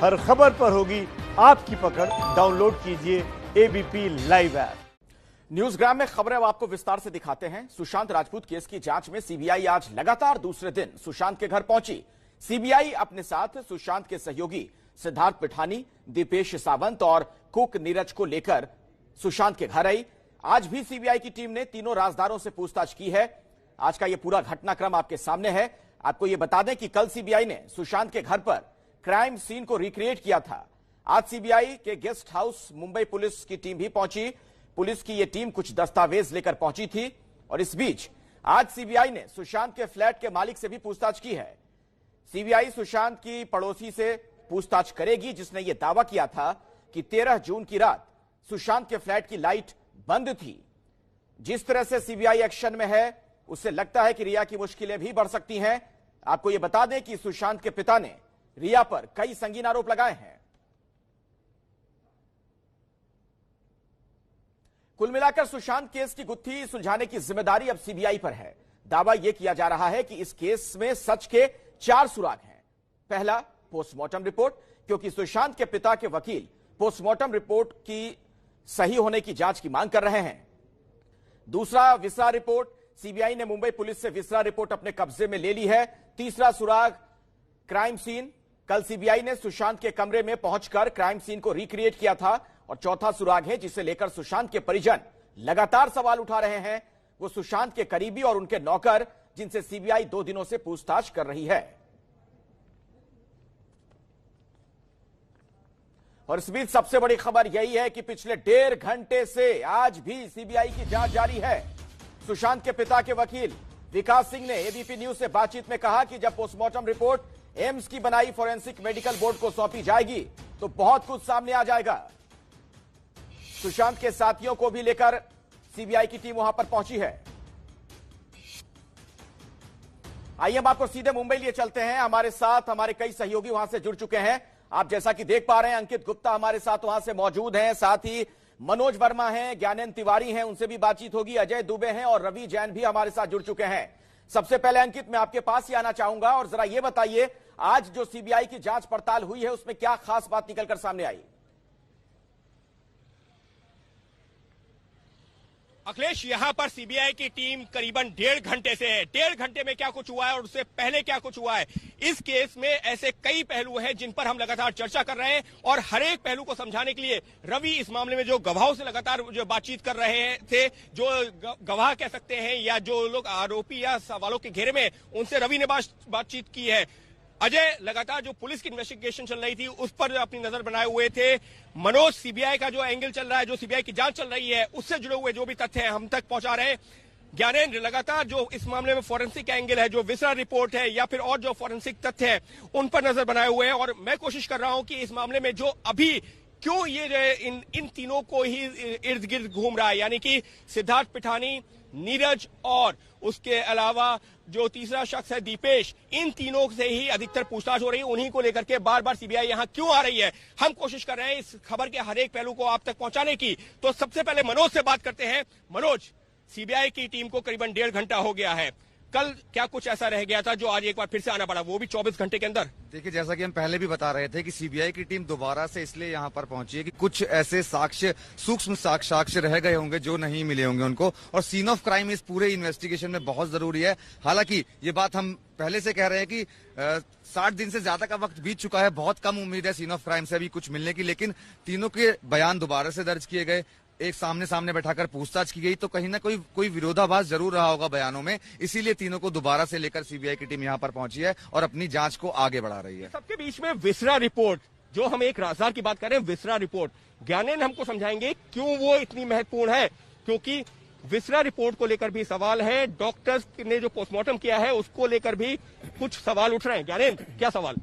हर खबर पर होगी आपकी पकड़। डाउनलोड कीजिए एबीपी लाइव ऐप। न्यूज़ग्राम में खबरें अब आपको विस्तार से दिखाते हैं। सुशांत राजपूत केस की जांच में सीबीआई आज लगातार दूसरे दिन सुशांत के घर पहुंची। सीबीआई अपने साथ सुशांत के सहयोगी सिद्धार्थ पिठानी, दीपेश सावंत और कुक नीरज को लेकर सुशांत के घर आई। आज भी सीबीआई की टीम ने तीनों राजदारों से पूछताछ की है। आज का यह पूरा घटनाक्रम आपके सामने है। आपको यह बता दें कि कल सीबीआई ने सुशांत के घर पर क्राइम सीन को रिक्रिएट किया था। आज सीबीआई के गेस्ट हाउस मुंबई पुलिस की टीम भी पहुंची। पुलिस की यह टीम कुछ दस्तावेज लेकर पहुंची थी और इस बीच आज सीबीआई ने सुशांत के फ्लैट के मालिक से भी पूछताछ की है। सीबीआई सुशांत की पड़ोसी से पूछताछ करेगी, जिसने यह दावा किया था कि 13 जून की रात सुशांत के फ्लैट की लाइट बंद थी। जिस तरह से सीबीआई एक्शन में है, उससे लगता है कि रिया की मुश्किलें भी बढ़ सकती हैं। आपको यह बता दें कि सुशांत के पिता ने रिया पर कई संगीन आरोप लगाए हैं। कुल मिलाकर सुशांत केस की गुत्थी सुलझाने की जिम्मेदारी अब सीबीआई पर है। दावा यह किया जा रहा है कि इस केस में सच के 4 सुराग हैं। पहला, पोस्टमार्टम रिपोर्ट, क्योंकि सुशांत के पिता के वकील पोस्टमार्टम रिपोर्ट की सही होने की जांच की मांग कर रहे हैं। दूसरा, विसरा रिपोर्ट। सीबीआई ने मुंबई पुलिस से विसरा रिपोर्ट अपने कब्जे में ले ली है। तीसरा सुराग, क्राइम सीन। कल सीबीआई ने सुशांत के कमरे में पहुंचकर क्राइम सीन को रिक्रिएट किया था। और चौथा सुराग है, जिसे लेकर सुशांत के परिजन लगातार सवाल उठा रहे हैं, वो सुशांत के करीबी और उनके नौकर, जिनसे सीबीआई 2 दिनों से पूछताछ कर रही है। और इस बीच सबसे बड़ी खबर यही है कि पिछले 1.5 घंटे से आज भी सीबीआई की जांच जारी है। सुशांत के पिता के वकील विकास सिंह ने एबीपी न्यूज से बातचीत में कहा कि जब पोस्टमार्टम रिपोर्ट एम्स की बनाई फॉरेंसिक मेडिकल बोर्ड को सौंपी जाएगी तो बहुत कुछ सामने आ जाएगा। सुशांत के साथियों को भी लेकर सीबीआई की टीम वहां पर पहुंची है। आइए हम आपको सीधे मुंबई लिए चलते हैं। हमारे साथ हमारे कई सहयोगी वहां से जुड़ चुके हैं। आप जैसा कि देख पा रहे हैं, अंकित गुप्ता हमारे साथ वहां से मौजूद हैं, साथ ही मनोज वर्मा हैं, ज्ञानेंद्र तिवारी हैं, उनसे भी बातचीत होगी, अजय दुबे हैं और रवि जैन भी हमारे साथ जुड़ चुके हैं। सबसे पहले अंकित, मैं आपके पास ही आना चाहूंगा और जरा यह बताइए, आज जो सीबीआई की जांच पड़ताल हुई है उसमें क्या खास बात निकलकर सामने आई? अखिलेश, यहां पर सीबीआई की टीम करीबन 1.5 घंटे से है। 1.5 घंटे में क्या कुछ हुआ है और उससे पहले क्या कुछ हुआ है, इस केस में ऐसे कई पहलू हैं जिन पर हम लगातार चर्चा कर रहे हैं। और हर एक पहलू को समझाने के लिए रवि इस मामले में जो गवाहों से लगातार जो बातचीत कर रहे थे, जो गवाह कह सकते हैं या जो लोग आरोपी या सवालों के घेरे में, उनसे रवि ने बातचीत की है। अजय लगातार जो पुलिस की इन्वेस्टिगेशन चल रही थी उस पर अपनी नजर बनाए हुए थे। मनोज, सीबीआई का जो एंगल चल रहा है, जो सीबीआई की जांच चल रही है, उससे जुड़े हुए जो भी तथ्य हैं हम तक पहुंचा रहे हैं। ज्ञानेंद्र लगातार जो इस मामले में फॉरेंसिक एंगल है, जो विसरा रिपोर्ट है या फिर और जो फॉरेंसिक तथ्य है, उन पर नजर बनाए हुए हैं। और मैं कोशिश कर रहा हूं कि इस मामले में जो अभी क्यों ये इन तीनों को ही इर्द गिर्द घूम रहा है, यानी कि सिद्धार्थ पिठानी, नीरज और उसके अलावा जो तीसरा शख्स है दीपेश, इन तीनों से ही अधिकतर पूछताछ हो रही है। उन्हीं को लेकर के बार बार सीबीआई यहां क्यों आ रही है, हम कोशिश कर रहे हैं इस खबर के हर एक पहलू को आप तक पहुंचाने की। तो सबसे पहले मनोज से बात करते हैं। मनोज, सीबीआई की टीम को करीबन 1.5 घंटा हो गया है, कल क्या कुछ ऐसा रह गया था जो आज एक बार फिर से आना पड़ा, वो भी 24 घंटे के अंदर? देखिए, जैसा कि हम पहले भी बता रहे थे कि सीबीआई की टीम दोबारा से इसलिए यहाँ पर पहुंची है कि कुछ ऐसे साक्ष्य, सूक्ष्म साक्ष्य रह गए होंगे जो नहीं मिले होंगे उनको, और सीन ऑफ क्राइम इस पूरे इन्वेस्टिगेशन में बहुत जरूरी है। हालांकि ये बात हम पहले से कह रहे हैं कि 60 दिन से ज्यादा का वक्त बीत चुका है, बहुत कम उम्मीद है सीन ऑफ क्राइम से अभी कुछ मिलने की, लेकिन तीनों के बयान दोबारा से दर्ज किए गए, एक सामने सामने बैठाकर पूछताछ की गई, तो कहीं ना कोई विरोधाभास जरूर रहा होगा बयानों में, इसीलिए तीनों को दोबारा से लेकर सीबीआई की टीम यहां पर पहुंची है और अपनी जांच को आगे बढ़ा रही है। सबके बीच में विसरा रिपोर्ट, जो हम एक राजदार की बात कर रहे हैं, विसरा रिपोर्ट, ज्ञानेंद्र हमको समझाएंगे क्यों वो इतनी महत्वपूर्ण है, क्योंकि विसरा रिपोर्ट को लेकर भी सवाल है, डॉक्टर्स ने जो पोस्टमार्टम किया है उसको लेकर भी कुछ सवाल उठ रहे हैं। ज्ञानेंद्र, क्या सवाल?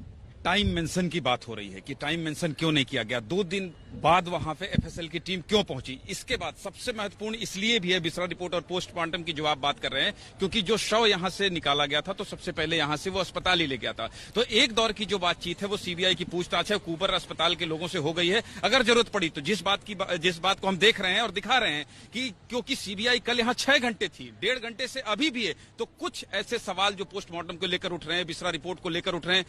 टाइम मेंशन की बात हो रही है कि टाइम मेंशन क्यों नहीं किया गया, 2 दिन बाद वहां पे एफएसएल की टीम क्यों पहुंची। इसके बाद सबसे महत्वपूर्ण इसलिए भी है विसरा रिपोर्ट और पोस्टमार्टम की जो आप बात कर रहे हैं, क्योंकि जो शव यहां से निकाला गया था तो सबसे पहले यहां से वो अस्पताल ही ले गया था। तो एक दौर की जो बातचीत है वो सीबीआई की पूछताछ है, कूपर अस्पताल के लोगों से हो गई है। अगर जरूरत पड़ी तो जिस बात को हम देख रहे हैं और दिखा रहे हैं कि क्योंकि सीबीआई कल यहाँ 6 घंटे थी, 1.5 घंटे से अभी भी है, तो कुछ ऐसे सवाल जो पोस्टमार्टम को लेकर उठ रहे हैं, विसरा रिपोर्ट को लेकर उठ रहे हैं,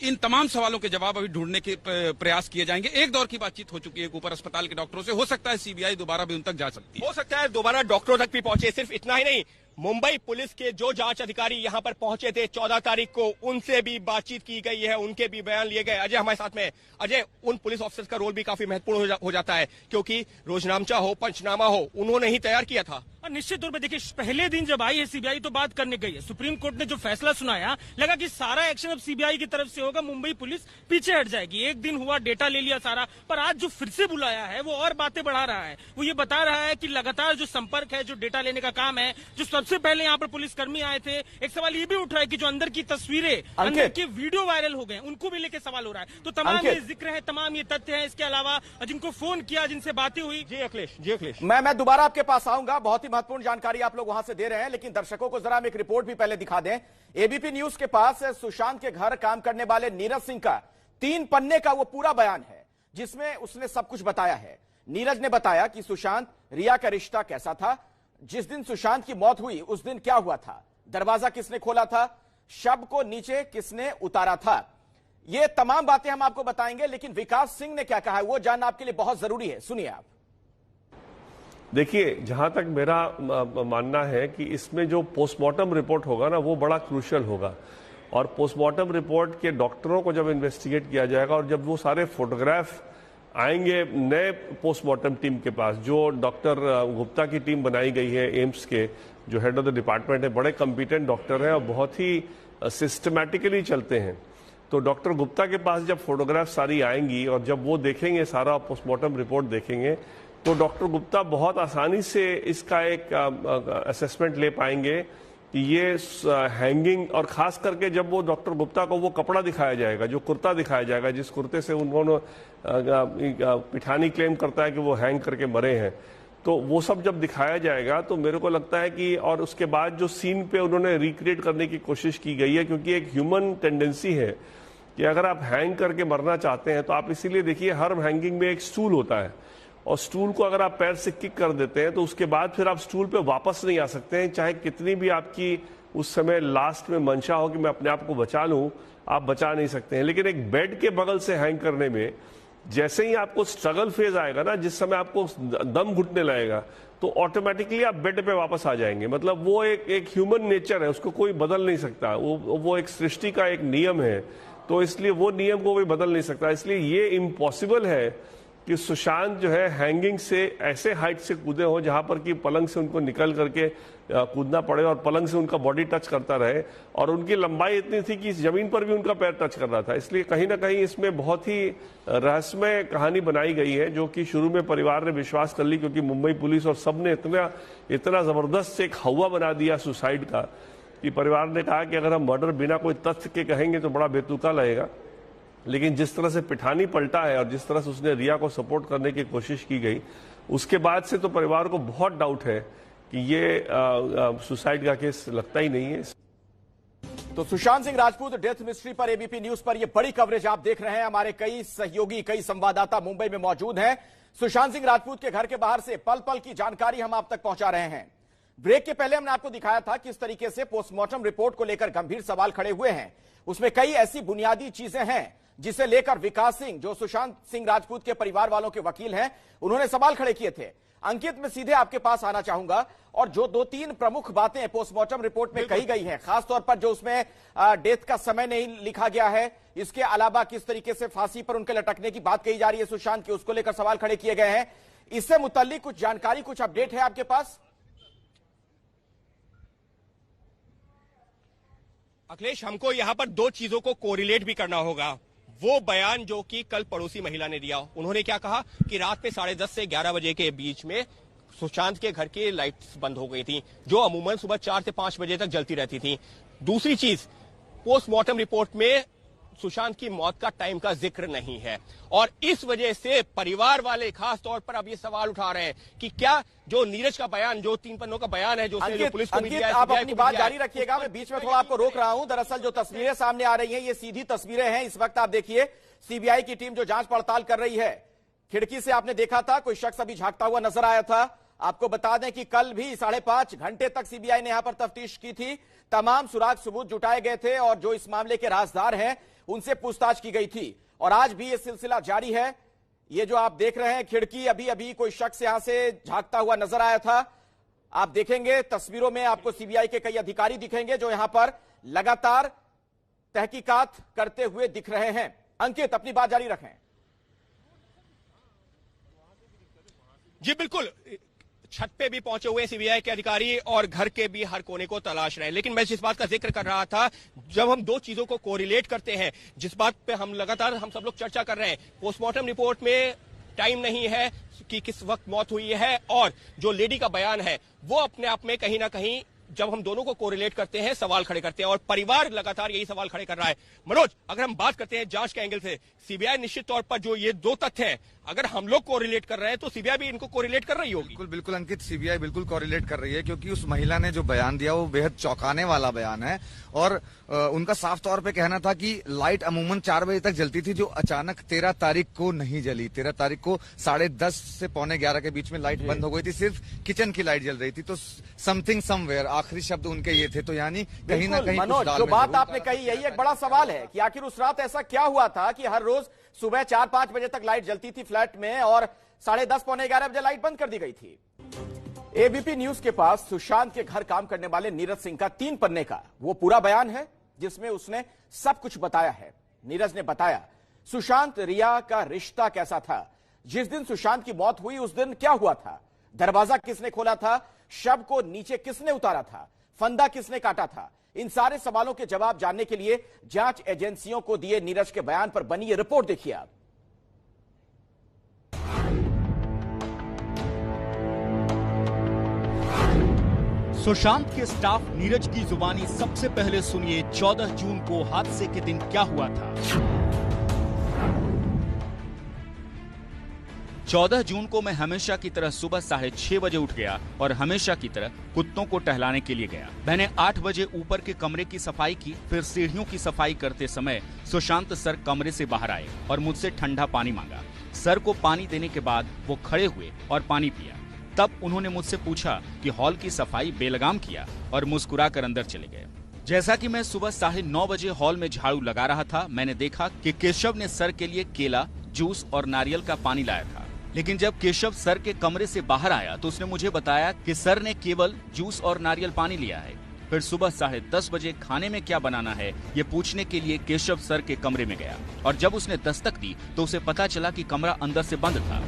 इन इन तमाम सवालों के जवाब अभी ढूंढने के प्रयास किए जाएंगे। एक दौर की बातचीत हो चुकी है ऊपर अस्पताल के डॉक्टरों से, हो सकता है सीबीआई दोबारा भी उन तक जा सकती है, हो सकता है दोबारा डॉक्टरों तक भी पहुंचे। सिर्फ इतना ही नहीं, मुंबई पुलिस के जो जांच अधिकारी यहां पर पहुंचे थे 14 तारीख को, उनसे भी बातचीत की गई है, उनके भी बयान लिए गए। अजय हमारे साथ में। अजय, उन पुलिस ऑफिसर्स का रोल भी काफी महत्वपूर्ण हो जाता है, क्योंकि रोजनामचा हो, पंचनामा हो, उन्होंने ही तैयार किया था। और निश्चित तौर पे देखिए, पहले दिन जब आई है सीबीआई तो बात करने गई है, सुप्रीम कोर्ट ने जो फैसला सुनाया, लगा कि सारा एक्शन अब सीबीआई की तरफ से होगा, मुंबई पुलिस पीछे हट जाएगी। एक दिन हुआ, डेटा ले लिया सारा, पर आज जो फिर से बुलाया है वो और बातें बढ़ा रहा है। वो ये बता रहा है कि लगातार जो संपर्क है, जो डेटा लेने का काम है, जो सबसे पहले यहाँ पर पुलिसकर्मी आए थे, एक सवाल ये भी उठ रहा है कि जो अंदर की तस्वीरें, अंदर के वीडियो वायरल हो गए, उनको भी लेकर सवाल हो रहा है। तो तमाम ये जिक्र है, तमाम ये तथ्य है। इसके अलावा जिनको फोन किया, जिनसे बातें हुई। जी अखिलेश, मैं दोबारा आपके पास आऊंगा। बहुत ही महत्वपूर्ण जानकारी आप लोग वहां से दे रहे हैं, लेकिन दर्शकों को जरा हम एक रिपोर्ट भी पहले दिखा दें। एबीपी न्यूज के पास सुशांत के घर काम करने वाले नीरज सिंह का 3 पन्ने का वो पूरा बयान है, जिसमें उसने सब कुछ बताया है। नीरज ने बताया कि सुशांत रिया का रिश्ता कैसा था, जिस दिन सुशांत की मौत हुई उस दिन क्या हुआ था, दरवाजा किसने खोला था, शव को नीचे किसने उतारा था। ये तमाम बातें हम आपको बताएंगे, लेकिन विकास सिंह ने क्या कहा है वो जानना आपके लिए बहुत जरूरी है। सुनिए आप। देखिए, जहां तक मेरा मानना है कि इसमें जो पोस्टमार्टम रिपोर्ट होगा ना, वो बड़ा क्रूशियल होगा। और पोस्टमार्टम रिपोर्ट के डॉक्टरों को जब इन्वेस्टिगेट किया जाएगा और जब वो सारे फोटोग्राफ आएंगे नए पोस्टमार्टम टीम के पास, जो डॉक्टर गुप्ता की टीम बनाई गई है एम्स के, जो हेड ऑफ द डिपार्टमेंट है, बड़े कॉम्पिटेंट डॉक्टर हैं और बहुत ही सिस्टमैटिकली चलते हैं। तो डॉक्टर गुप्ता के पास जब फोटोग्राफ सारी आएंगी और जब वो देखेंगे, सारा पोस्टमार्टम रिपोर्ट देखेंगे, तो डॉक्टर गुप्ता बहुत आसानी से इसका एक असेसमेंट ले पाएंगे कि ये हैंगिंग, और खास करके जब वो डॉक्टर गुप्ता को वो कपड़ा दिखाया जाएगा, जो कुर्ता दिखाया जाएगा, जिस कुर्ते से उन्होंने पिठानी क्लेम करता है कि वो हैंग करके मरे हैं, तो वो सब जब दिखाया जाएगा तो मेरे को लगता है कि, और उसके बाद जो सीन पे उन्होंने रिक्रिएट करने की कोशिश की गई है, क्योंकि एक ह्यूमन टेंडेंसी है कि अगर आप हैंग करके मरना चाहते हैं तो आप इसीलिए देखिए हर हैंगिंग में एक स्टूल होता है, और स्टूल को अगर आप पैर से किक कर देते हैं तो उसके बाद फिर आप स्टूल पे वापस नहीं आ सकते हैं, चाहे कितनी भी आपकी उस समय लास्ट में मंशा हो कि मैं अपने आप को बचा लूं, आप बचा नहीं सकते हैं। लेकिन एक बेड के बगल से हैंग करने में जैसे ही आपको स्ट्रगल फेज आएगा ना, जिस समय आपको दम घुटने लगेगा, तो ऑटोमेटिकली आप बेड पे वापस आ जाएंगे। मतलब वो एक ह्यूमन नेचर है, उसको कोई बदल नहीं सकता, वो एक सृष्टि का एक नियम है, तो इसलिए वो नियम को कोई बदल नहीं सकता। इसलिए ये इम्पॉसिबल है कि सुशांत जो है हैंगिंग से ऐसे हाइट से कूदे हो जहां पर कि पलंग से उनको निकल करके कूदना पड़े और पलंग से उनका बॉडी टच करता रहे, और उनकी लंबाई इतनी थी कि जमीन पर भी उनका पैर टच कर रहा था। इसलिए कहीं ना कहीं इसमें बहुत ही रहस्यमय कहानी बनाई गई है, जो कि शुरू में परिवार ने विश्वास कर ली, क्योंकि मुंबई पुलिस और सब ने इतना जबरदस्त एक हवा बना दिया सुसाइड का कि परिवार ने कहा कि अगर हम मर्डर बिना कोई तथ्य के कहेंगे तो बड़ा बेतुका लगेगा। लेकिन जिस तरह से पिठानी पलटा है और जिस तरह से उसने रिया को सपोर्ट करने की कोशिश की गई, उसके बाद से तो परिवार को बहुत डाउट है कि ये सुसाइड का केस लगता ही नहीं है। तो सुशांत सिंह राजपूत डेथ मिस्ट्री पर एबीपी न्यूज पर यह बड़ी कवरेज आप देख रहे हैं। हमारे कई सहयोगी, कई संवाददाता मुंबई में मौजूद हैं। सुशांत सिंह राजपूत के घर के बाहर से पल पल की जानकारी हम आप तक पहुंचा रहे हैं। ब्रेक के पहले हमने आपको दिखाया था किस तरीके से पोस्टमार्टम रिपोर्ट को लेकर गंभीर सवाल खड़े हुए हैं। उसमें कई ऐसी बुनियादी चीजें हैं जिसे लेकर विकास सिंह, जो सुशांत सिंह राजपूत के परिवार वालों के वकील हैं, उन्होंने सवाल खड़े किए थे। अंकित, मैं सीधे आपके पास आना चाहूंगा, और जो 2-3 प्रमुख बातें पोस्टमार्टम रिपोर्ट में कही गई हैं, खासतौर पर जो उसमें डेथ का समय नहीं लिखा गया है, इसके अलावा किस तरीके से फांसी पर उनके लटकने की बात कही जा रही है सुशांत की, उसको लेकर सवाल खड़े किए गए हैं। इससे मुताल्लिक कुछ जानकारी, कुछ अपडेट है आपके पास? अखिलेश, हमको यहां पर 2 चीजों को कोरिलेट भी करना होगा। वो बयान जो कि कल पड़ोसी महिला ने दिया, उन्होंने क्या कहा कि रात में 10:30 से 11 बजे के बीच में सुशांत के घर की लाइट्स बंद हो गई थी, जो अमूमन सुबह 4 से 5 बजे तक जलती रहती थी। दूसरी चीज, पोस्टमार्टम रिपोर्ट में सुशांत की मौत का टाइम का जिक्र नहीं है, और इस वजह से परिवार वाले खास तौर पर अब ये सवाल उठा रहे हैं कि क्या जो नीरज का बयान, जो 3 पन्नों का बयान है, जो पुलिस को अंकित, आप अपनी बात जारी रखिएगा, मैं बीच में थोड़ा आपको रोक रहा हूं। दरअसल जो तस्वीरें सामने आ रही हैं, ये सीधी तस्वीरें हैं। इस वक्त आप देखिए सीबीआई की टीम जो जांच पड़ताल कर रही है, खिड़की से आपने देखा था कोई शख्स अभी झांकता हुआ नजर आया था। आपको बता दें कि कल भी 5.5 घंटे तक सीबीआई ने यहां पर तफ्तीश की थी, तमाम सुराग सबूत जुटाए गए थे, और जो इस मामले के राजदार हैं उनसे पूछताछ की गई थी और आज भी यह सिलसिला जारी है। ये जो आप देख रहे हैं खिड़की, अभी अभी कोई शख्स यहां से झांकता हुआ नजर आया था। आप देखेंगे तस्वीरों में आपको सीबीआई के कई अधिकारी दिखेंगे जो यहां पर लगातार तहकीकात करते हुए दिख रहे हैं। अंकित, अपनी बात जारी रखें। जी बिल्कुल, छत पे भी पहुंचे हुए सीबीआई के अधिकारी और घर के भी हर कोने को तलाश रहे हैं। लेकिन मैं जिस बात का जिक्र कर रहा था, जब हम दो चीजों को कोरिलेट करते हैं, जिस बात पे हम लगातार हम सब लोग चर्चा कर रहे हैं, पोस्टमार्टम रिपोर्ट में टाइम नहीं है कि किस वक्त मौत हुई है, और जो लेडी का बयान है वो अपने आप में कहीं ना कहीं जब हम दोनों को कोरिलेट करते हैं सवाल खड़े करते हैं, और परिवार लगातार यही सवाल खड़े कर रहा है। मनोज, अगर हम बात करते हैं जांच के एंगल से, सीबीआई निश्चित तौर पर जो ये दो तथ्य हैं, अगर हम लोग कोरिलेट कर रहे हैं तो सीबीआई भी इनको कोरिलेट कर रही होगी। बिल्कुल बिल्कुल अंकित, सीबीआई बिल्कुल कोरिलेट कर रही है, क्योंकि उस महिला ने जो बयान दिया वो बेहद चौंकाने वाला बयान है। और उनका साफ तौर पे कहना था कि लाइट अमूमन 4 बजे तक जलती थी, जो अचानक 13 तारीख को नहीं जली। 13 तारीख को 10:30 से 11:45 के बीच में लाइट बंद हो गई थी, सिर्फ किचन की लाइट जल रही थी। तो समथिंग समवेयर, आखिरी शब्द उनके ये थे। तो यानी कहीं ना कहीं मनोज, जो बात आपने कही यही एक बड़ा सवाल है कि आखिर उस रात ऐसा क्या हुआ था कि हर रोज सुबह 4-5 बजे तक लाइट जलती थी फ्लैट में और 10:30 पौने 11 बजे लाइट बंद कर दी गई थी। एबीपी न्यूज के पास सुशांत के घर काम करने वाले नीरज सिंह का 3 पन्ने का वो पूरा बयान है जिसमें उसने सब कुछ बताया है। नीरज ने बताया सुशांत रिया का रिश्ता कैसा था, जिस दिन सुशांत की मौत हुई उस दिन क्या हुआ था, दरवाजा किसने खोला था, शव को नीचे किसने उतारा था, फंदा किसने काटा था। इन सारे सवालों के जवाब जानने के लिए जांच एजेंसियों को दिए नीरज के बयान पर बनी ये रिपोर्ट देखिए आप। सुशांत के स्टाफ नीरज की जुबानी सबसे पहले सुनिए 14 जून को हादसे के दिन क्या हुआ था। 14 जून को मैं हमेशा की तरह सुबह 6:30 बजे उठ गया और हमेशा की तरह कुत्तों को टहलाने के लिए गया। मैंने 8 बजे ऊपर के कमरे की सफाई की, फिर सीढ़ियों की सफाई करते समय सुशांत सर कमरे से बाहर आए और मुझसे ठंडा पानी मांगा। सर को पानी देने के बाद वो खड़े हुए और पानी पिया। तब उन्होंने मुझसे पूछा कि हॉल की सफाई बेलगाम किया और मुस्कुराकर अंदर चले गए। जैसा कि मैं सुबह 9:30 बजे हॉल में झाड़ू लगा रहा था, मैंने देखा कि केशव ने सर के लिए केला, जूस और नारियल का पानी लाया था। लेकिन जब केशव सर के कमरे से बाहर आया तो उसने मुझे बताया कि सर ने केवल जूस और नारियल पानी लिया है। फिर सुबह 10:30 बजे खाने में क्या बनाना है ये पूछने के लिए केशव सर के कमरे में गया और जब उसने दस्तक दी तो उसे पता चला कि कमरा अंदर से बंद था।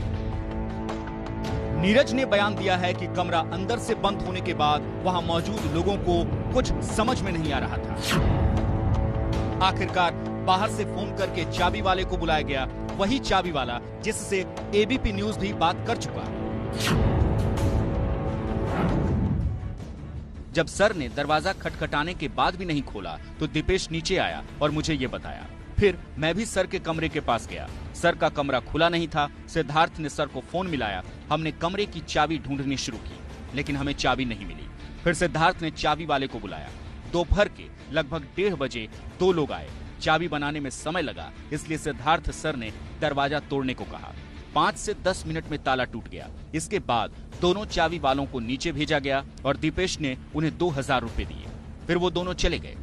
नीरज ने बयान दिया है कि कमरा अंदर से बंद होने के बाद वहां मौजूद लोगों को कुछ समझ में नहीं आ रहा था। आखिरकार बाहर से फोन करके चाबी वाले को बुलाया गया, वही चाबी वाला जिससे एबीपी न्यूज भी बात कर चुका। जब सर ने दरवाजा खटखटाने के बाद भी नहीं खोला तो दीपेश नीचे आया और मुझे ये बताया। फिर मैं भी सर के कमरे के पास गया। सर का कमरा खुला नहीं था। सिद्धार्थ ने सर को फोन मिलाया। हमने कमरे की चाबी ढूंढनी शुरू की, लेकिन हमें चाबी नहीं मिली। फिर सिद्धार्थ ने चाबी वाले को बुलाया। दोपहर के लगभग 1:30 बजे 2 लोग आए। चाबी बनाने में समय लगा, इसलिए सिद्धार्थ सर ने दरवाजा तोड़ने को कहा। 5 से 10 मिनट में ताला टूट गया। इसके बाद दोनों चाबी वालों को नीचे भेजा गया और दीपेश ने उन्हें 2000 रुपए दिए। फिर वो दोनों चले गए।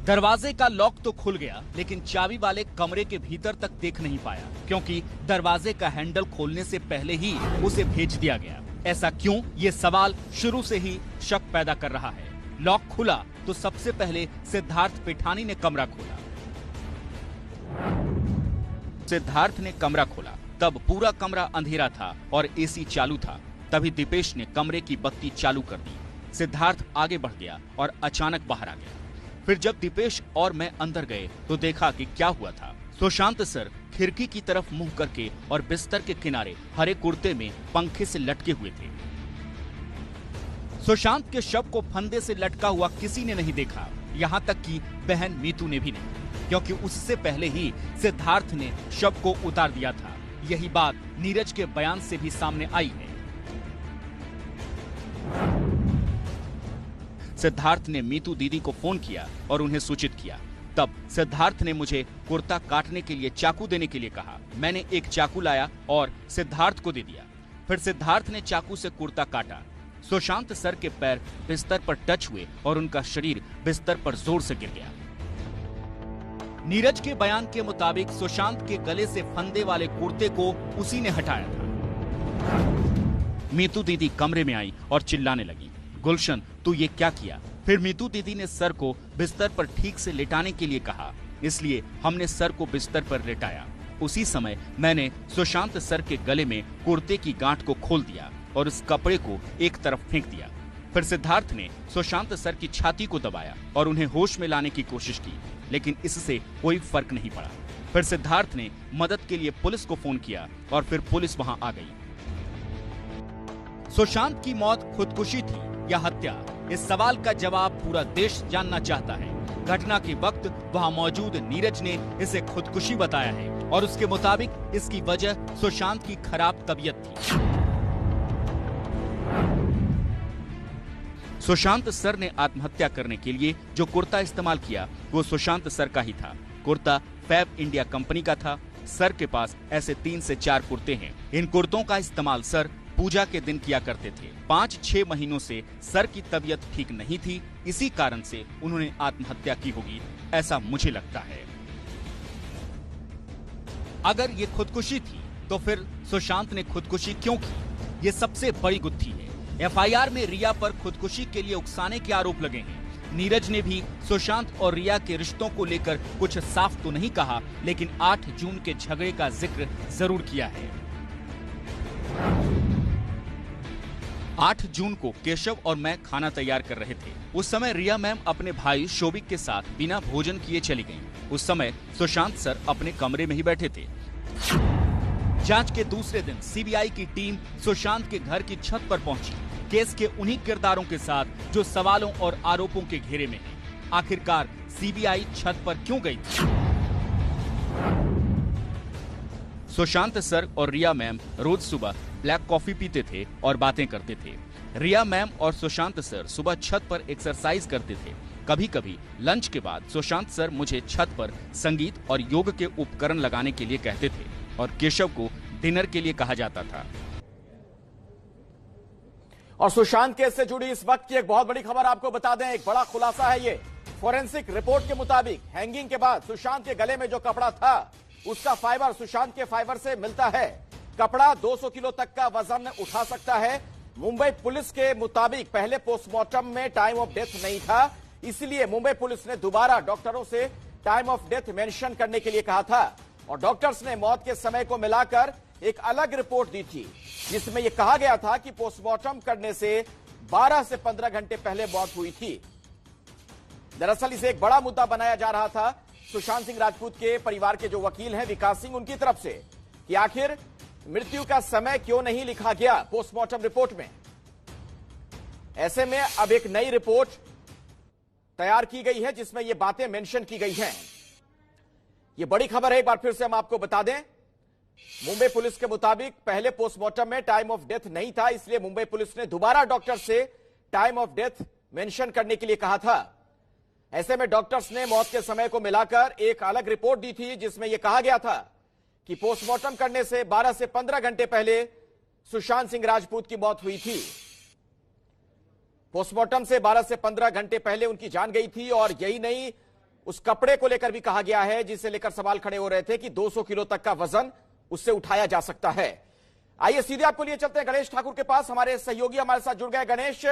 दरवाजे का लॉक तो खुल गया, लेकिन चाबी वाले कमरे के भीतर तक देख नहीं पाया, क्योंकि दरवाजे का हैंडल खोलने से पहले ही उसे भेज दिया गया। ऐसा क्यों, ये सवाल शुरू से ही शक पैदा कर रहा है। लॉक खुला तो सबसे पहले सिद्धार्थ पिठानी ने कमरा खोला। सिद्धार्थ ने कमरा खोला, तब पूरा कमरा अंधेरा था और एसी चालू था। तभी दीपेश ने कमरे की बत्ती चालू कर दी। सिद्धार्थ आगे बढ़ गया और अचानक बाहर आ गया। फिर जब दीपेश और मैं अंदर गए तो देखा कि क्या हुआ था। सुशांत सर खिड़की की तरफ मुंह करके और बिस्तर के किनारे हरे कुर्ते में पंखे से लटके हुए थे। सुशांत के शव को फंदे से लटका हुआ किसी ने नहीं देखा, यहाँ तक कि बहन मीतू ने भी नहीं, क्योंकि उससे पहले ही सिद्धार्थ ने शव को उतार दिया था। यही बात नीरज के बयान से भी सामने आई है। सिद्धार्थ ने मीतू दीदी को फोन किया और उन्हें सूचित किया। तब सिद्धार्थ ने मुझे कुर्ता काटने के लिए चाकू देने के लिए कहा। मैंने एक चाकू लाया और सिद्धार्थ को दे दिया। फिर सिद्धार्थ ने चाकू से कुर्ता काटा। सुशांत सर के पैर बिस्तर पर टच हुए और उनका शरीर बिस्तर पर जोर से गिर गया। नीरज के बयान के मुताबिक सुशांत के गले से फंदे वाले कुर्ते को उसी ने हटाया था। मीतू दीदी कमरे में आई और चिल्लाने लगी, गुलशन तू ये क्या किया? फिर मीतू दीदी ने सर को बिस्तर पर ठीक से लेटाने के लिए कहा, इसलिए हमने सर को बिस्तर पर लेटाया। उसी समय मैंने सुशांत सर के गले में कुर्ते की गांठ को खोल दिया और उस कपड़े को एक तरफ फेंक दिया। फिर सिद्धार्थ ने सुशांत सर की छाती को दबाया और उन्हें होश में लाने की कोशिश की, लेकिन इससे कोई फर्क नहीं पड़ा। फिर सिद्धार्थ ने मदद के लिए पुलिस को फोन किया और फिर पुलिस वहां आ गई। सुशांत की मौत खुदकुशी थी या हत्या, इस सवाल का जवाब पूरा देश जानना चाहता है। घटना के वक्त वहां मौजूद नीरज ने इसे खुदकुशी बताया है और उसके मुताबिक इसकी वजह सुशांत की खराब तबीयत थी। सुशांत सर ने आत्महत्या करने के लिए जो कुर्ता इस्तेमाल किया वो सुशांत सर का ही था। कुर्ता फैब इंडिया कंपनी का था। सर के पास ऐसे 3 से 4 कुर्ते हैं। इन कुर्तों का इस्तेमाल सर पूजा के दिन किया करते थे। 5-6 महीनों से सर की तबीयत ठीक नहीं थी, इसी कारण से उन्होंने आत्महत्या की होगी, ऐसा मुझे लगता है। अगर ये खुदकुशी थी तो फिर सुशांत ने खुदकुशी क्यों की? ये सबसे बड़ी गुत्थी है। एफआईआर में रिया पर खुदकुशी के लिए उकसाने के आरोप लगे हैं। नीरज ने भी सुशांत और रिया के रिश्तों को लेकर कुछ साफ तो नहीं कहा, लेकिन 8 जून के झगड़े का जिक्र जरूर किया है। 8 जून को केशव और मैं खाना तैयार कर रहे थे। उस समय रिया मैम अपने भाई शोभिक के साथ बिना भोजन किए चली गईं। उस समय सुशांत सर अपने कमरे में ही बैठे थे। जांच के दूसरे दिन सीबीआई की टीम सुशांत के घर की छत पर पहुंची, केस के उन्हीं किरदारों के साथ जो सवालों और आरोपों के घेरे में हैं। आखिरकार सीबीआई छत पर क्यों गई थी? सुशांत सर और रिया मैम रोज सुबह ब्लैक कॉफी पीते थे और बातें करते थे। रिया मैम और सुशांत सर सुबह छत पर एक्सरसाइज करते थे। कभी कभी लंच के बाद सुशांत सर मुझे छत पर संगीत और योग के उपकरण लगाने के लिए कहते थे और केशव को डिनर के लिए कहा जाता था। और सुशांत केस से जुड़ी इस वक्त की एक बहुत बड़ी खबर आपको बता दें। एक बड़ा खुलासा है ये। फोरेंसिक रिपोर्ट के मुताबिक हैंगिंग के बाद सुशांत के गले में जो कपड़ा था उसका फाइबर सुशांत के फाइबर से मिलता है। कपड़ा 200 किलो तक का वजन उठा सकता है। मुंबई पुलिस के मुताबिक पहले पोस्टमार्टम में टाइम ऑफ डेथ नहीं था, इसलिए मुंबई पुलिस ने दोबारा डॉक्टरों से टाइम ऑफ डेथ मेंशन करने के लिए कहा था और डॉक्टर्स ने मौत के समय को मिलाकर एक अलग रिपोर्ट दी थी, जिसमें यह कहा गया था कि पोस्टमार्टम करने से 12 से 15 घंटे पहले मौत हुई थी। दरअसल इसे एक बड़ा मुद्दा बनाया जा रहा था सुशांत सिंह राजपूत के परिवार के जो वकील हैं विकास सिंह, उनकी तरफ से, कि आखिर मृत्यु का समय क्यों नहीं लिखा गया पोस्टमार्टम रिपोर्ट में। ऐसे में अब एक नई रिपोर्ट तैयार की गई है जिसमें ये बातें मेंशन की गई हैं। ये बड़ी खबर है, एक बार फिर से हम आपको बता दें। मुंबई पुलिस के मुताबिक पहले पोस्टमार्टम में टाइम ऑफ डेथ नहीं था, इसलिए मुंबई पुलिस ने दोबारा डॉक्टर से टाइम ऑफ डेथ मेंशन करने के लिए कहा था। ऐसे में डॉक्टर्स ने मौत के समय को मिलाकर एक अलग रिपोर्ट दी थी जिसमें यह कहा गया था कि पोस्टमार्टम करने से 12 से 15 घंटे पहले सुशांत सिंह राजपूत की मौत हुई थी। पोस्टमार्टम से 12 से 15 घंटे पहले उनकी जान गई थी और यही नहीं, उस कपड़े को लेकर भी कहा गया है जिसे लेकर सवाल खड़े हो रहे थे कि 200 किलो तक का वजन उससे उठाया जा सकता है। आइए सीधे आपको लिए चलते हैं गणेश ठाकुर के पास। हमारे सहयोगी हमारे साथ जुड़ गए। गणेश,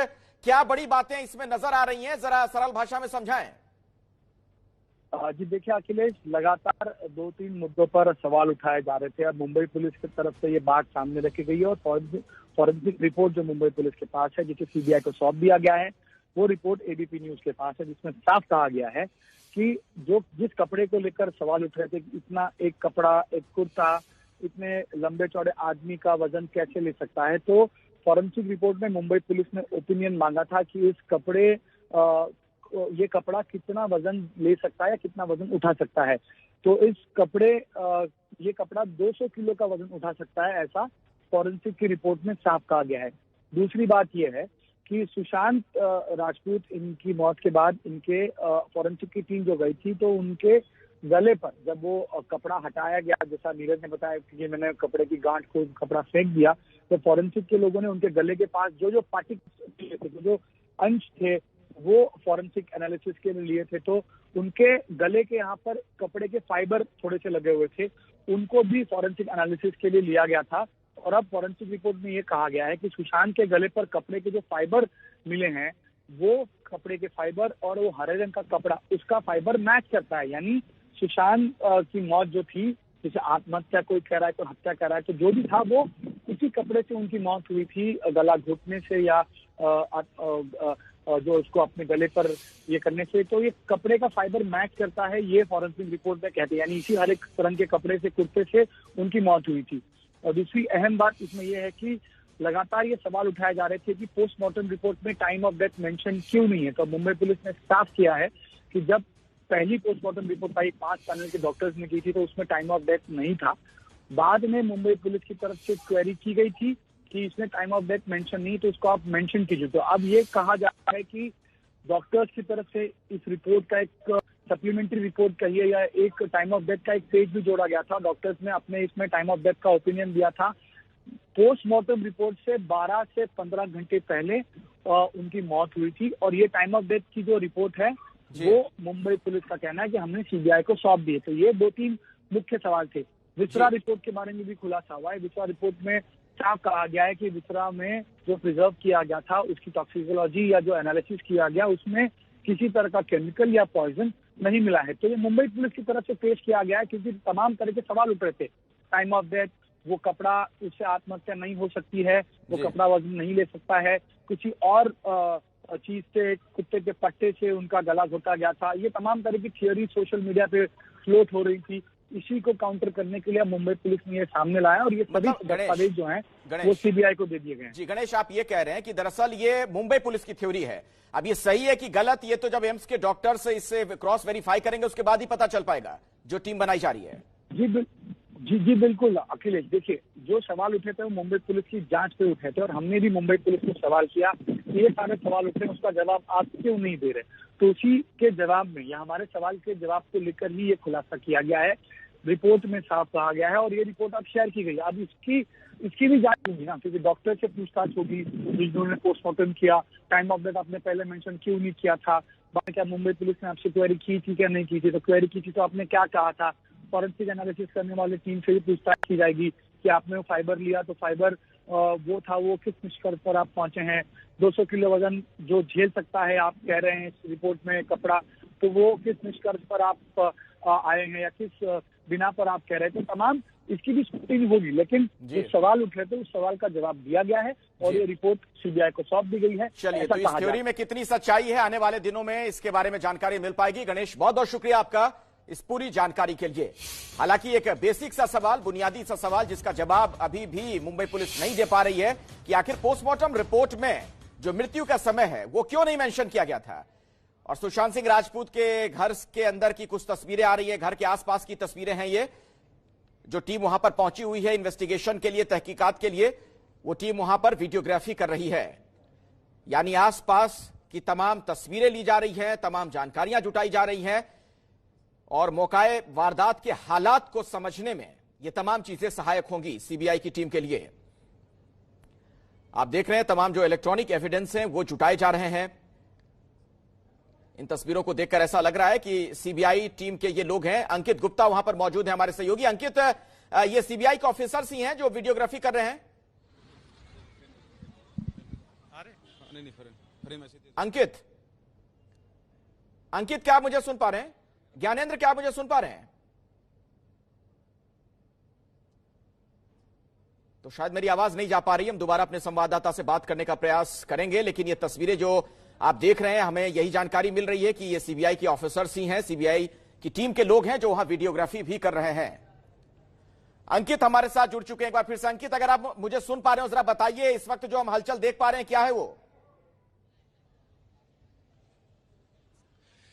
क्या बड़ी बातें इसमें नजर आ रही हैं, जरा सरल भाषा में समझाएं। जी देखिए अखिलेश, लगातार 2-3 मुद्दों पर सवाल उठाए जा रहे थे। अब मुंबई पुलिस की तरफ से ये बात सामने रखी गई है और फॉरेंसिक रिपोर्ट जो मुंबई पुलिस के पास है, जिसे सीबीआई को सौंप दिया गया है, वो रिपोर्ट एबीपी न्यूज के पास है, जिसमें साफ कहा गया है कि जिस कपड़े को लेकर सवाल उठ रहे थे, इतना एक कपड़ा, एक कुर्ता, इतने लंबे चौड़े आदमी का वजन कैसे ले सकता है। तो फॉरेंसिक रिपोर्ट में मुंबई पुलिस ने ओपिनियन मांगा था कि इस कपड़े ये कपड़ा कितना वजन ले सकता है या कितना वजन उठा सकता है। तो इस ये कपड़ा 200 किलो का वजन उठा सकता है, ऐसा फॉरेंसिक की रिपोर्ट में साफ कहा गया है। दूसरी बात यह है कि सुशांत राजपूत, इनकी मौत के बाद इनके फॉरेंसिक की टीम जो गई थी, तो उनके गले पर जब वो कपड़ा हटाया गया, जैसा नीरज ने बताया कि मैंने कपड़े की गांठ को कपड़ा फेंक दिया, तो फॉरेंसिक के लोगों ने उनके गले के पास जो पार्टिकल्स, जो अंश थे वो फॉरेंसिक एनालिसिस के लिए लिए थे, तो उनके गले के यहाँ पर कपड़े के फाइबर थोड़े से लगे हुए थे, उनको भी फॉरेंसिक एनालिसिस के लिए लिया गया था। और अब फॉरेंसिक रिपोर्ट में ये कहा गया है कि सुशांत के गले पर कपड़े के जो फाइबर मिले हैं, वो कपड़े के फाइबर और वो हरे रंग का कपड़ा, उसका फाइबर मैच करता है। यानी सुशांत की मौत जो थी, जैसे आत्महत्या कोई कह रहा है, कोई हत्या कह रहा है, तो जो भी था वो उसी कपड़े से उनकी मौत हुई थी, गला घुटने से या जो उसको अपने गले पर ये करने से। तो ये कपड़े का फाइबर मैच करता है, ये फॉरेंसिक रिपोर्ट में कहते हैं। यानी इसी हर एक रंग के कपड़े से, कुर्ते से उनकी मौत हुई थी। और दूसरी अहम बात इसमें यह है कि लगातार ये सवाल उठाए जा रहे थे कि पोस्टमार्टम रिपोर्ट में टाइम ऑफ डेथ मेंशन क्यों नहीं है। तो मुंबई पुलिस ने साफ किया है कि जब पहली पोस्टमार्टम रिपोर्ट आई 5 पैनल के डॉक्टर्स ने की थी, तो उसमें टाइम ऑफ डेथ नहीं था। बाद में मुंबई पुलिस की तरफ से क्वेरी की गई थी कि इसमें टाइम ऑफ डेथ मेंशन नहीं, तो उसको आप मेंशन कीजिए। तो अब ये कहा जा रहा है कि डॉक्टर्स की तरफ से इस रिपोर्ट का एक सप्लीमेंट्री रिपोर्ट कहिए या एक टाइम ऑफ डेथ का एक पेज भी जोड़ा गया था। डॉक्टर्स ने अपने इसमें टाइम ऑफ डेथ का ओपिनियन दिया था। पोस्टमार्टम रिपोर्ट से 12 से 15 घंटे पहले उनकी मौत हुई थी। और ये टाइम ऑफ डेथ की जो रिपोर्ट है, वो मुंबई पुलिस का कहना है कि हमने सीबीआई को सौंप दी है। तो ये 2-3 मुख्य सवाल थे। विसरा रिपोर्ट के बारे में भी खुलासा हुआ है। विसरा रिपोर्ट में साफ कहा गया है कि विसरा में जो प्रिजर्व किया गया था, उसकी टॉक्सिकोलॉजी या जो एनालिसिस किया गया, उसमें किसी तरह का केमिकल या पॉइजन नहीं मिला है। तो ये मुंबई पुलिस की तरफ से पेश किया गया है, क्योंकि तमाम तरह के सवाल उठ रहे थे। टाइम ऑफ डेथ, वो कपड़ा, उससे आत्महत्या नहीं हो सकती है, वो कपड़ा वजन नहीं ले सकता है, किसी और चीज से, कुत्ते के पट्टे से उनका गला घोटा गया था। ये तमाम तरह की थियोरी सोशल मीडिया पे फ्लोट हो रही थी। इसी को काउंटर करने के लिए मुंबई पुलिस ने ये सामने लाया और ये सभी दस्तावेज जो हैं वो सीबीआई को दे दिए गए हैं। जी गणेश, आप ये कह रहे हैं कि दरअसल ये मुंबई पुलिस की थ्योरी है। अब ये सही है कि गलत, ये तो जब एम्स के डॉक्टर्स इससे क्रॉस वेरीफाई करेंगे उसके बाद ही पता चल पाएगा, जो टीम बनाई जा रही है। जी बिल्कुल अखिलेश, देखिए जो सवाल उठे थे वो मुंबई पुलिस की जांच पे उठे थे और हमने भी मुंबई पुलिस को सवाल किया कि ये सारे सवाल उठे, उसका जवाब आप क्यों नहीं दे रहे। तो उसी के जवाब में या हमारे सवाल के जवाब को लेकर ही ये खुलासा किया गया है। रिपोर्ट में साफ कहा गया है और ये रिपोर्ट अब शेयर की गई। अब इसकी भी जांच होगी ना, क्योंकि डॉक्टर से पूछताछ होगी जिन्होंने पोस्टमार्टम किया। टाइम ऑफ डेथ आपने पहले मेंशन क्यों नहीं किया था, क्या मुंबई पुलिस ने आपसे क्वेरी की थी क्या नहीं की थी, तो क्वेरी की थी तो आपने क्या कहा था। फॉरेंसिक एनालिसिस करने वाली टीम से भी पूछताछ की जाएगी कि आपने वो फाइबर लिया तो फाइबर वो था, वो किस निष्कर्ष पर आप पहुंचे हैं। 200 किलो वजन जो झेल सकता है, आप कह रहे हैं इस रिपोर्ट में कपड़ा, तो वो किस निष्कर्ष पर आप आए हैं या किस बिना पर आप कह रहे थे। तमाम इसकी भी स्क्रूटिनी होगी, लेकिन जो सवाल उठ रहे थे उस सवाल का जवाब दिया गया है और ये रिपोर्ट सीबीआई को सौंप दी गई है। चलिए, तो इस थ्योरी में कितनी सच्चाई है, आने वाले दिनों में इसके बारे में जानकारी मिल पाएगी। गणेश, बहुत बहुत शुक्रिया आपका इस पूरी जानकारी के लिए। हालांकि एक बेसिक सा सवाल, बुनियादी सा सवाल, जिसका जवाब अभी भी मुंबई पुलिस नहीं दे पा रही है कि आखिर पोस्टमार्टम रिपोर्ट में जो मृत्यु का समय है वो क्यों नहीं मेंशन किया गया था। और सुशांत सिंह राजपूत के घर के अंदर की कुछ तस्वीरें आ रही है, घर के आसपास की तस्वीरें हैं ये, जो टीम वहां पर पहुंची हुई है इन्वेस्टिगेशन के लिए, तहकीकात के लिए, वो टीम वहां पर वीडियोग्राफी कर रही है। यानी आसपास की तमाम तस्वीरें ली जा रही हैं, तमाम जानकारियां जुटाई जा रही हैं और मौकाए वारदात के हालात को समझने में ये तमाम चीजें सहायक होंगी सीबीआई की टीम के लिए। आप देख रहे हैं तमाम जो इलेक्ट्रॉनिक एविडेंस हैं वो जुटाए जा रहे हैं। इन तस्वीरों को देखकर ऐसा लग रहा है कि सीबीआई टीम के ये लोग हैं। अंकित गुप्ता वहां पर मौजूद है, हमारे सहयोगी। अंकित, ये सीबीआई के ऑफिसर्स ही हैं जो वीडियोग्राफी कर रहे हैं? अंकित क्या आप मुझे सुन पा रहे हैं? ज्ञानेंद्र, क्या आप मुझे सुन पा रहे हैं? तो शायद मेरी आवाज नहीं जा पा रही। हम दोबारा अपने संवाददाता से बात करने का प्रयास करेंगे, लेकिन ये तस्वीरें जो आप देख रहे हैं, हमें यही जानकारी मिल रही है कि ये सीबीआई के ऑफिसर्स ही हैं, सीबीआई की टीम के लोग हैं जो वहां वीडियोग्राफी भी कर रहे हैं। अंकित हमारे साथ जुड़ चुके हैं एक बार फिर से। अंकित, अगर आप मुझे सुन पा रहे हो जरा बताइए, इस वक्त जो हम हलचल देख पा रहे हैं क्या है वो?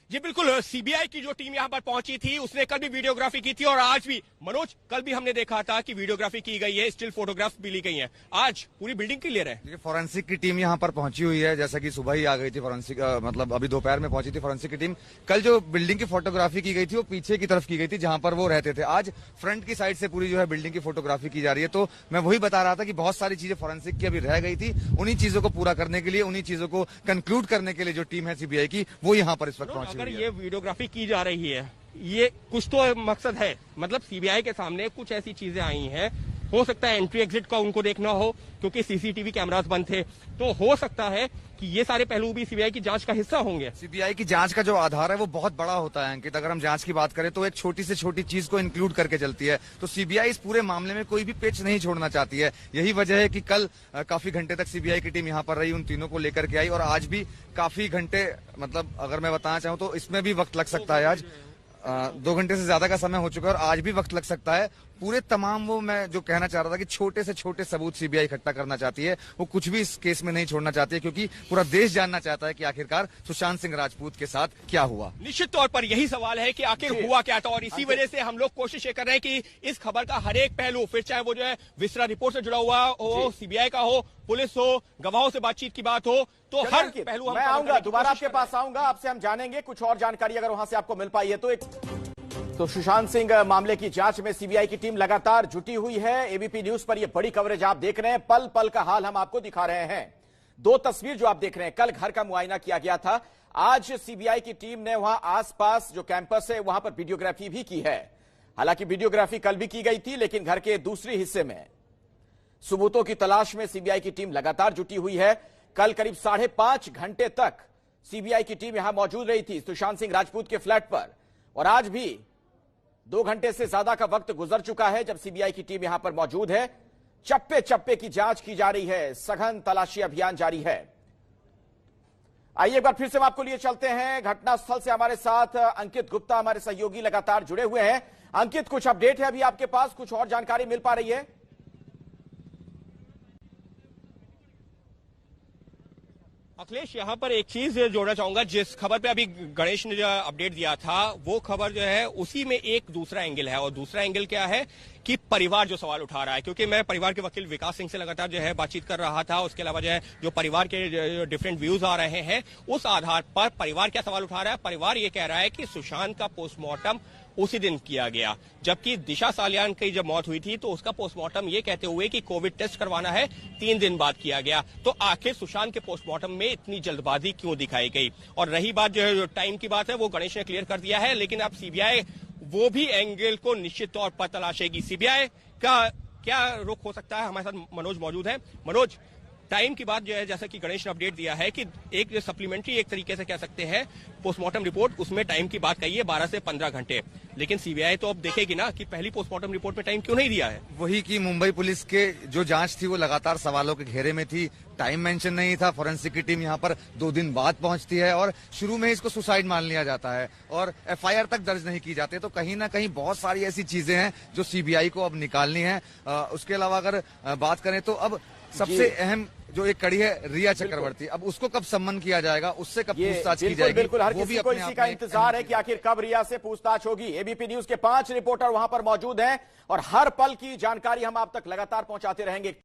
जी बिल्कुल, सीबीआई की जो टीम यहां पर पहुंची थी उसने कल भी वीडियोग्राफी की थी और आज भी। मनोज, कल भी हमने देखा था कि वीडियोग्राफी की गई है, स्टिल फोटोग्राफ्स भी ली गई हैं। आज पूरी बिल्डिंग क्लियर है। देखिए, फॉरेंसिक की टीम यहां पर पहुंची हुई है, जैसा कि सुबह ही आ गई थी फॉरेंसिक, मतलब अभी दोपहर में पहुंची थी फॉरेंसिक की टीम। कल जो बिल्डिंग की फोटोग्राफी की गई थी वो पीछे की तरफ की गई थी जहां पर वो रहते थे। आज फ्रंट की साइड से पूरी जो है बिल्डिंग की फोटोग्राफी की जा रही है। तो मैं वही बता रहा था कि बहुत सारी चीजें फॉरेंसिक की अभी रह गई थी, उन्हीं चीजों को पूरा करने के लिए, उन्हीं चीजों को कंक्लूड करने के लिए जो टीम है सीबीआई की वो यहाँ पर इस वक्त पहुंची हुई है। ये वीडियोग्राफी की जा रही है, ये कुछ तो मकसद है, मतलब सीबीआई के सामने कुछ ऐसी चीजें आई हैं, हो सकता है एंट्री एग्जिट का उनको देखना हो क्योंकि सीसीटीवी कैमरास बंद थे, तो हो सकता है कि ये सारे पहलू भी सीबीआई की जांच का हिस्सा होंगे। सीबीआई की जांच का जो आधार है वो बहुत बड़ा होता है अंकित। अगर हम जांच की बात करें तो एक छोटी से छोटी चीज को इंक्लूड करके चलती है, तो सीबीआई इस पूरे मामले में कोई भी पेच नहीं छोड़ना चाहती है। यही वजह है कि कल काफी घंटे तक सीबीआई की टीम यहाँ पर रही, उन तीनों को लेकर के आई, और आज भी काफी घंटे, मतलब अगर मैं बताना चाहूँ तो इसमें भी वक्त लग सकता है। आज 2 घंटे से ज्यादा का समय हो चुका है और आज भी वक्त लग सकता है। पूरे तमाम, वो मैं जो कहना चाह रहा था कि छोटे से छोटे सबूत सीबीआई इकट्ठा करना चाहती है, वो कुछ भी इस केस में नहीं छोड़ना चाहती है, क्योंकि पूरा देश जानना चाहता है कि आखिरकार सुशांत सिंह राजपूत के साथ क्या हुआ। निश्चित तौर पर यही सवाल है कि आखिर हुआ क्या था, और इसी वजह से हम लोग कोशिश ये कर रहे हैं कि इस खबर का हर एक पहलू, फिर चाहे वो जो है विस्रा रिपोर्ट से जुड़ा हुआ हो, सीबीआई का हो, पुलिस हो, गवाहों से बातचीत की बात हो, तो हर पहलू मैं आऊंगा, दोबारा आपके पास आऊंगा, आपसे हम जानेंगे कुछ और जानकारी अगर वहां से आपको मिल पाई है तो सुशांत सिंह मामले की जांच में सीबीआई की टीम लगातार जुटी हुई है। एबीपी न्यूज पर यह बड़ी कवरेज आप देख रहे हैं, पल पल का हाल हम आपको दिखा रहे हैं। 2 तस्वीर जो आप देख रहे हैं, कल घर का मुआयना किया गया था, आज सीबीआई की टीम ने वहां आसपास जो कैंपस है वहां पर वीडियोग्राफी भी की है। हालांकि वीडियोग्राफी कल भी की गई थी, लेकिन घर के दूसरे हिस्से में सबूतों की तलाश में सीबीआई की टीम लगातार जुटी हुई है। कल करीब 5.5 घंटे तक सीबीआई की टीम यहां मौजूद रही थी सुशांत सिंह राजपूत के फ्लैट पर, और आज भी 2 घंटे से ज्यादा का वक्त गुजर चुका है जब सीबीआई की टीम यहां पर मौजूद है। चप्पे चप्पे की जांच की जा रही है, सघन तलाशी अभियान जारी है। आइए एक बार फिर से हम आपको लिए चलते हैं घटनास्थल से। हमारे साथ अंकित गुप्ता, हमारे सहयोगी, लगातार जुड़े हुए हैं। अंकित, कुछ अपडेट है अभी आपके पास, कुछ और जानकारी मिल पा रही है? अखिलेश, यहाँ पर एक चीज जोड़ना चाहूंगा, जिस खबर पे अभी गणेश ने जो अपडेट दिया था वो खबर जो है उसी में एक दूसरा एंगल है, और दूसरा एंगल क्या है कि परिवार जो सवाल उठा रहा है, क्योंकि मैं परिवार के वकील विकास सिंह से लगातार जो है बातचीत कर रहा था, उसके अलावा जो है जो परिवार के डिफरेंट व्यूज आ रहे हैं उस आधार पर परिवार क्या सवाल उठा रहा है। परिवार ये कह रहा है कि सुशांत का पोस्टमार्टम उसी दिन किया गया, जबकि दिशा सालियान की जब मौत हुई थी तो उसका पोस्टमार्टम ये कहते हुए कि कोविड टेस्ट करवाना है 3 दिन बाद किया गया। तो आखिर सुशांत के पोस्टमार्टम में इतनी जल्दबाजी क्यों दिखाई गई? और रही बात जो है टाइम की बात है, वो गणेश ने क्लियर कर दिया है, लेकिन अब सीबीआई वो भी एंगल को निश्चित तौर पर तलाशेगी। सीबीआई का क्या रुख हो सकता है? हमारे साथ मनोज मौजूद है। मनोज, टाइम की बात जो है, जैसा कि गणेश ने अपडेट दिया है कि एक जो सप्लीमेंट्री एक तरीके से कह सकते हैं पोस्टमार्टम रिपोर्ट, उसमें टाइम की बात कही है 12 से 15 घंटे, लेकिन सीबीआई तो अब देखेगी ना कि पहली पोस्टमार्टम रिपोर्ट में टाइम क्यों नहीं दिया है। वही कि मुंबई पुलिस के जो जांच थी वो लगातार सवालों के घेरे में थी, टाइम मेंशन नहीं था। फॉरेंसिक की टीम यहाँ पर 2 दिन बाद पहुंचती है और शुरू में इसको सुसाइड मान लिया जाता है और एफआईआर तक दर्ज नहीं की जाती। तो कहीं ना कहीं बहुत सारी ऐसी चीजें हैं जो सीबीआई को अब निकालनी है। उसके अलावा अगर बात करें तो अब सबसे अहम जो एक कड़ी है रिया चक्रवर्ती, अब उसको कब सम्मन किया जाएगा, उससे कब पूछताछ की जाएगी? बिल्कुल, हर किसी को इसी का इंतजार है कि आखिर कब रिया से पूछताछ होगी। एबीपी न्यूज के 5 रिपोर्टर वहां पर मौजूद हैं और हर पल की जानकारी हम आप तक लगातार पहुंचाते रहेंगे।